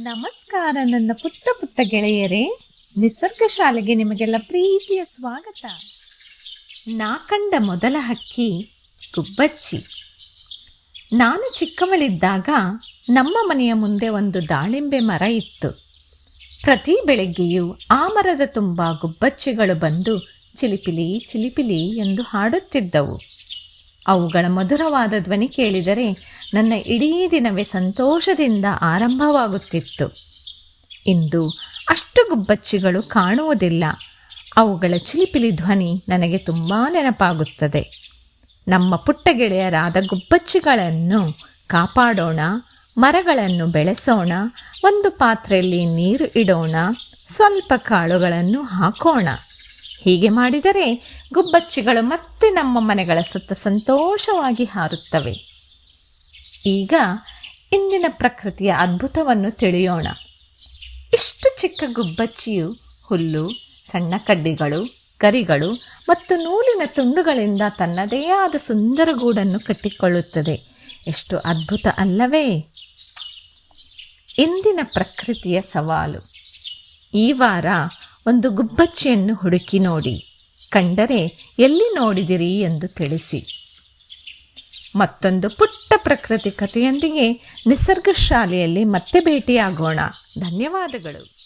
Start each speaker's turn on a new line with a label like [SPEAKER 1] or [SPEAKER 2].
[SPEAKER 1] ನಮಸ್ಕಾರ ನನ್ನ ಪುಟ್ಟ ಪುಟ್ಟ ಗೆಳೆಯರೇ, ನಿಸರ್ಗ ಶಾಲೆಗೆ ನಿಮಗೆಲ್ಲ ಪ್ರೀತಿಯ ಸ್ವಾಗತ. ನಾ ಕಂಡ ಮೊದಲ ಹಕ್ಕಿ ಗುಬ್ಬಚ್ಚಿ. ನಾನು ಚಿಕ್ಕವಳಿದ್ದಾಗ ನಮ್ಮ ಮನೆಯ ಮುಂದೆ ಒಂದು ದಾಳಿಂಬೆ ಮರ ಇತ್ತು. ಪ್ರತಿ ಬೆಳಗ್ಗೆಯೂ ಆ ಮರದ ತುಂಬ ಗುಬ್ಬಚ್ಚಿಗಳು ಬಂದು ಚಿಲಿಪಿಲಿ ಚಿಲಿಪಿಲಿ ಎಂದು ಹಾಡುತ್ತಿದ್ದವು. ಅವುಗಳ ಮಧುರವಾದ ಧ್ವನಿ ಕೇಳಿದರೆ ನನ್ನ ಇಡೀ ದಿನವೇ ಸಂತೋಷದಿಂದ ಆರಂಭವಾಗುತ್ತಿತ್ತು. ಇಂದು ಅಷ್ಟು ಗುಬ್ಬಚ್ಚಿಗಳು ಕಾಣುವುದಿಲ್ಲ. ಅವುಗಳ ಚಿಲಿಪಿಲಿ ಧ್ವನಿ ನನಗೆ ತುಂಬ ನೆನಪಾಗುತ್ತದೆ. ನಮ್ಮ ಪುಟ್ಟ ಗೆಳೆಯರಾದ ಗುಬ್ಬಚ್ಚಿಗಳನ್ನು ಕಾಪಾಡೋಣ, ಮರಗಳನ್ನು ಬೆಳೆಸೋಣ, ಒಂದು ಪಾತ್ರೆಯಲ್ಲಿ ನೀರು ಇಡೋಣ, ಸ್ವಲ್ಪ ಕಾಳುಗಳನ್ನು ಹಾಕೋಣ. ಹೀಗೆ ಮಾಡಿದರೆ ಗುಬ್ಬಚ್ಚಿಗಳು ಮತ್ತೆ ನಮ್ಮ ಮನೆಗಳ ಸುತ್ತ ಸಂತೋಷವಾಗಿ ಹಾರುತ್ತವೆ. ಈಗ ಇಂದಿನ ಪ್ರಕೃತಿಯ ಅದ್ಭುತವನ್ನು ತಿಳಿಯೋಣ. ಇಷ್ಟು ಚಿಕ್ಕ ಗುಬ್ಬಚ್ಚಿಯು ಹುಲ್ಲು, ಸಣ್ಣ ಕಡ್ಡಿಗಳು, ಗರಿಗಳು ಮತ್ತು ನೂಲಿನ ತುಂಡುಗಳಿಂದ ತನ್ನದೇ ಆದ ಸುಂದರ ಗೂಡನ್ನು ಕಟ್ಟಿಕೊಳ್ಳುತ್ತದೆ. ಎಷ್ಟು ಅದ್ಭುತ ಅಲ್ಲವೇ? ಇಂದಿನ ಪ್ರಕೃತಿಯ ಸವಾಲು. ಈ ವಾರ ಒಂದು ಗುಬ್ಬಚ್ಚಿಯನ್ನು ಹುಡುಕಿ ನೋಡಿ. ಕಂಡರೆ ಎಲ್ಲಿ ನೋಡಿದಿರಿ ಎಂದು ತಿಳಿಸಿ. ಮತ್ತೊಂದು ಪುಟ್ಟ ಪ್ರಕೃತಿ ಕಥೆಯೊಂದಿಗೆ ನಿಸರ್ಗ ಶಾಲೆಯಲ್ಲಿ ಮತ್ತೆ ಭೇಟಿಯಾಗೋಣ. ಧನ್ಯವಾದಗಳು.